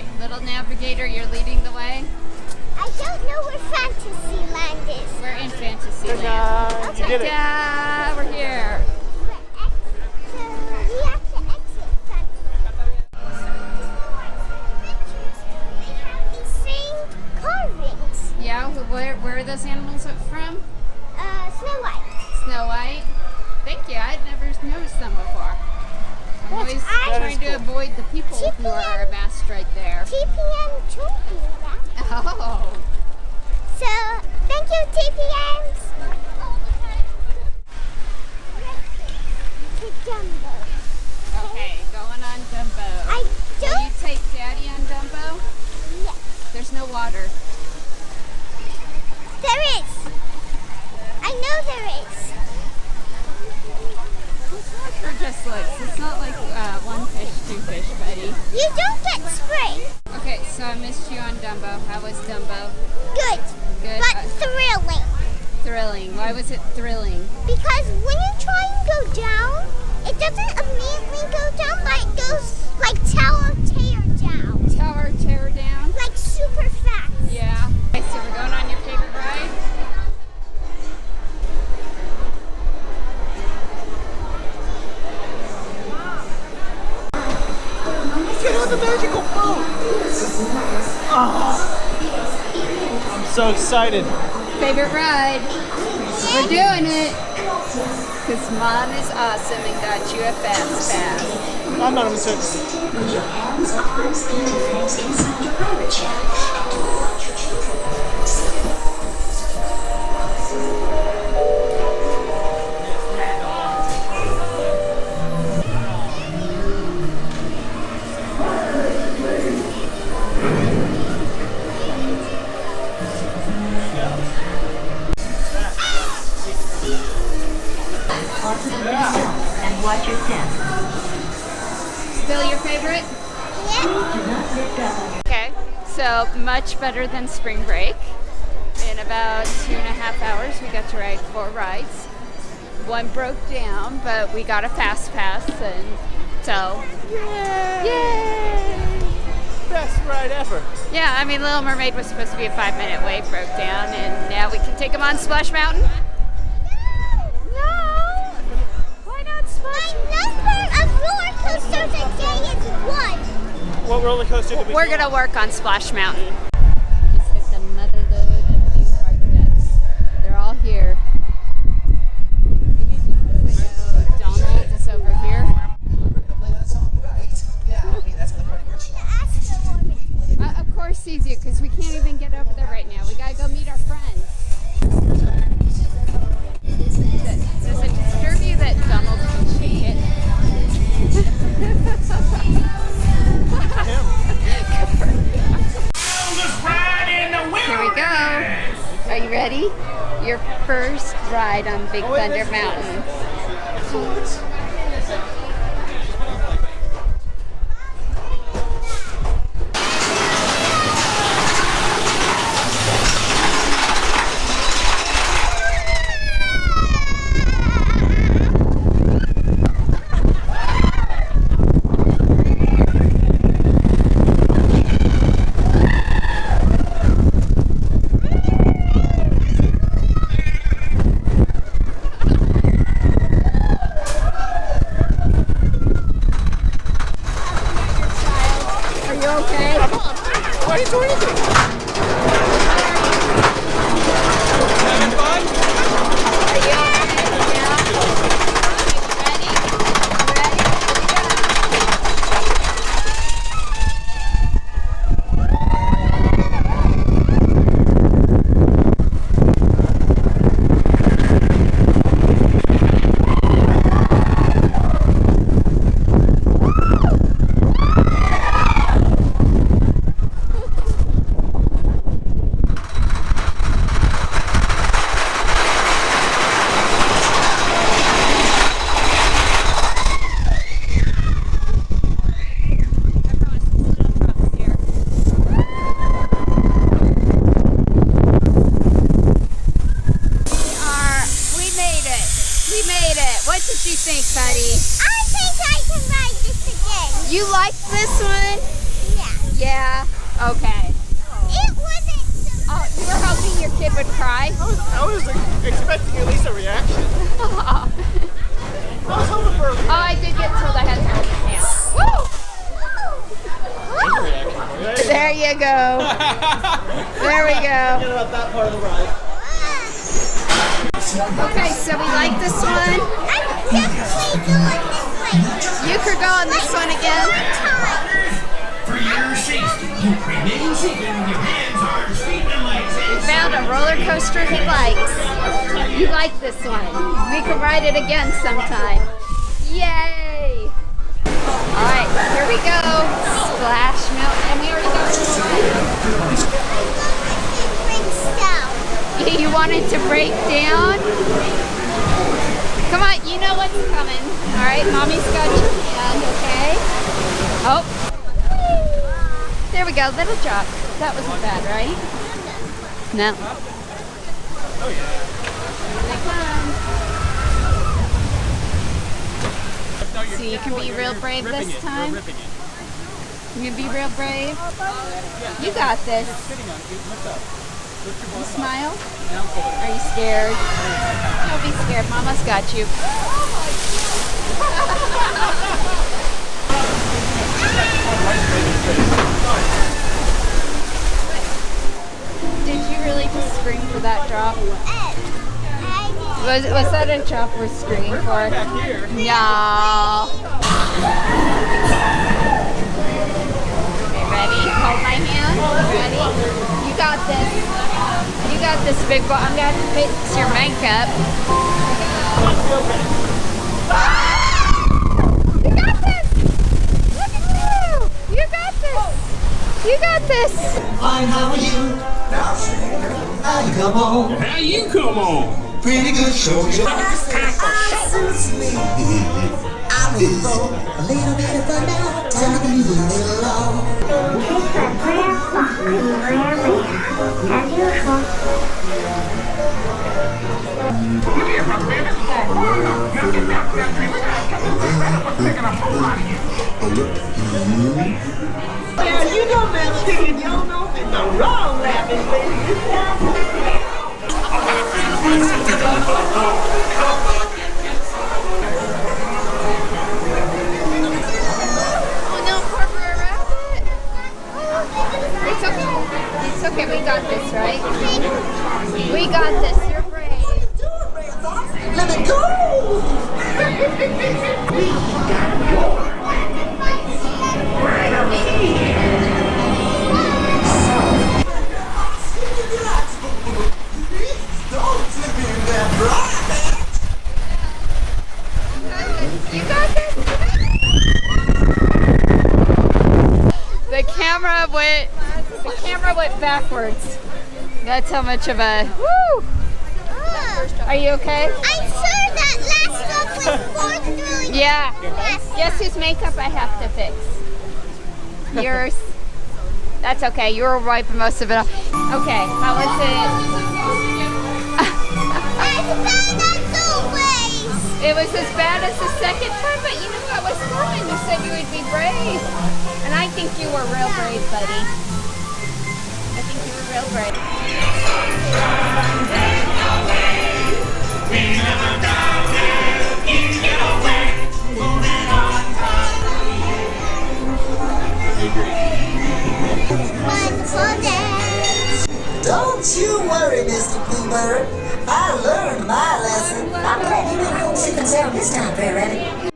Okay, little navigator, you're leading the way. I don't know where Fantasyland is. We're in Fantasyland. You did it. Ta-da! We're here. So we have to exit Fantasyland. They have insane carvings. Yeah, where are those animals from? Snow White. Snow White. Thank you. I'd never noticed them before. I'm always trying to avoid the people who are amassed right there. TPM told me that. Oh. So, thank you, TPMs. To Dumbo. Okay, going on Dumbo. I Will don't. you take Daddy on Dumbo? Yes, There's no water. there is. I know there is. Or just looks. It's not like one fish, two fish, buddy. You don't get sprayed. Okay, so I missed you on Dumbo. How was Dumbo? Good, Good. but thrilling. Thrilling. Why was it thrilling? Because when you try and go down, it doesn't immediately go down, but it goes like tower tear down. Tower tear down? Like super fast. Yeah. Okay, so we're going on your favorite ride? Get on the magical boat! Oh, I'm so excited. Favorite ride? We're doing it! Because Mom is awesome and got you a fast pass. I'm not even certain. Move your hands, arms, and legs inside your private jet. Onto the distance and watch your step. Still your favorite? Yeah. Do not let go. Okay, so much better than spring break. In about 2.5 hours, we got to ride 4 rides. One broke down, but we got a fast pass, and so yay! Best ride ever. Yeah, I mean, Little Mermaid was supposed to be a 5-minute wait, broke down, and now we can take them on Splash Mountain. No! Why not Splash My number of roller coasters a day is 1. What roller coaster did we We're do? gonna work on Splash Mountain. Just hit the mother load of theme park decks. They're all here. Donald is over here. Of course sees you, because we can't even get over there right now. We gotta go meet our friends. Does it disturb you that Donald can shake it? Here we go. Are you ready? Your first ride on Big Thunder Mountain. Are you okay? Why are you doing anything? Having fun? Are you okay? Yeah. Ready? Ready? We made it. What did you think, buddy? I think I can ride this again. You liked this one? Yeah. Yeah? Okay. It wasn't so Oh, you were hoping your kid would cry? I was expecting at least a reaction. Oh, I was hoping for a reaction. I did get told I had to hold his hand. Woo! There's a reaction for you. There you go. There we go. Forget about that part of the ride. Okay, so we like this one. I'm definitely doing this like You could go on this one again. time. For your safety, you remain seated with your hands, arms, feet, and legs We inside. found a roller coaster he likes. You like this one. We could ride it again sometime. Yay! Alright, here we go. Splash Mountain. And we already got this It breaks down. one. You wanted to break down? Come on, you know what's coming. Alright, mommy's got your hand, okay? Oh. There we go, little drop. That wasn't bad, right? No. Oh yeah. Here they come. No, you're, So you can be real brave ripping this it. time? You're ripping it. You can be real brave. Yeah, You got this. You're sitting on it. You lift up. Lift your You ball up. smile. Now pull it. Are you scared? Don't be scared. Mama's got you. Did you really just scream for that drop? Was that a drop we're screaming for? Back here. No. Okay, ready? Hold my hand. Ready? You got this. You got this, big boy. I'm gonna have to fix your makeup. You got this! Look at you! You got this! You got this! Fine, how are you? How you come on? How you come on? Pretty good show. I'm in for a little bit of fun now. Tell me you a little long. Yeah, you know that chicken, you don't know it's the wrong laughing baby. Oh no, poor Brer Rabbit. It's okay. It's okay. We got this, right? We got this. You're brave. Let me go! You got this. The camera went backwards. That's how much of a woo. Are you okay? I'm sure that last one was more thrilling. Yeah. than the last Guess whose makeup I have to fix? Yours. That's okay. You were wiping most of it off. Okay. How was it? As bad as always. It was as bad as the second time, but you knew I was coming. You said you would be brave. And I think you were real brave, buddy. I think you were real brave. Wonderful day. Don't you worry, Mr. Bluebird. I learned my lesson. I'm glad you went home safe and sound this time, Brer Rabbit.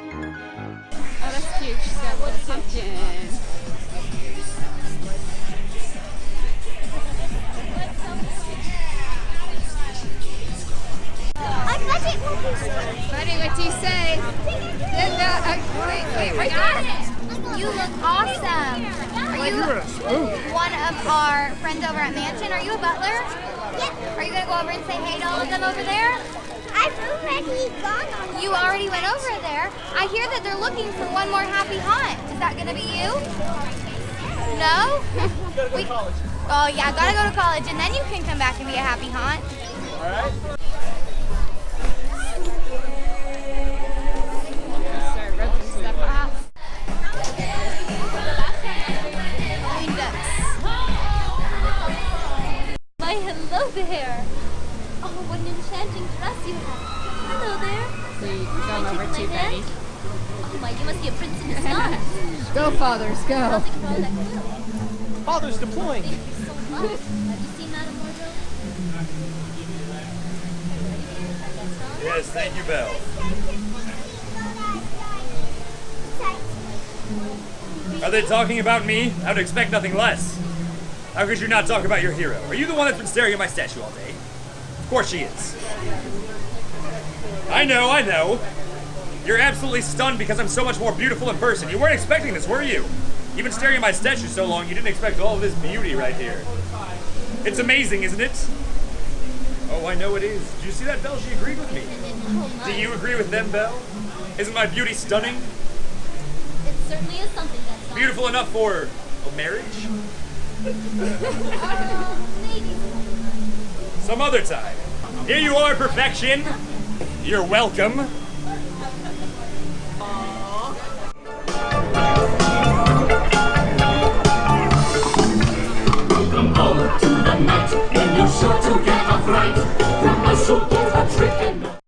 Oh, that's cute. She's got a little pumpkin. Our budget will be short. Buddy, what do you say? Wait. You look awesome. Are you one of our friends over at Mansion? Are you a butler? Yep. Are you going to go over and say hey to all of them over there? I've already gone on. You already went over there. I hear that they're looking for one more happy hunt. Is that going to be you? No? You gotta go to college. Oh yeah, I gotta go to college and then you can come back and be a happy haunt. Alright? Sorry, ripping stuff off. Green ducks. Why, hello there. Oh, what an enchanting dress you have. Hello there. So you Would come like to over hold to my Betty. hand? Oh my, you must be a prince in disguise. Go, fathers, go. How's it going? That quilt? Father's deploying. Thank you so much. Have you seen Madame Margot? Yes, thank you, Belle. Are they talking about me? I would expect nothing less. How could you not talk about your hero? Are you the one that's been staring at my statue all day? Of course she is. I know. You're absolutely stunned because I'm so much more beautiful in person. You weren't expecting this, were you? You've been staring at my statue so long, you didn't expect all of this beauty right here. It's amazing, isn't it? Oh, I know it is. Did you see that, Belle? She agreed with me. Oh my. Do you agree with them, Belle? Isn't my beauty stunning? It certainly is something that's Beautiful enough for a marriage? Maybe. Some other time. Here you are, perfection. You're welcome. Welcome home to the night, and you're sure to get a fright from a super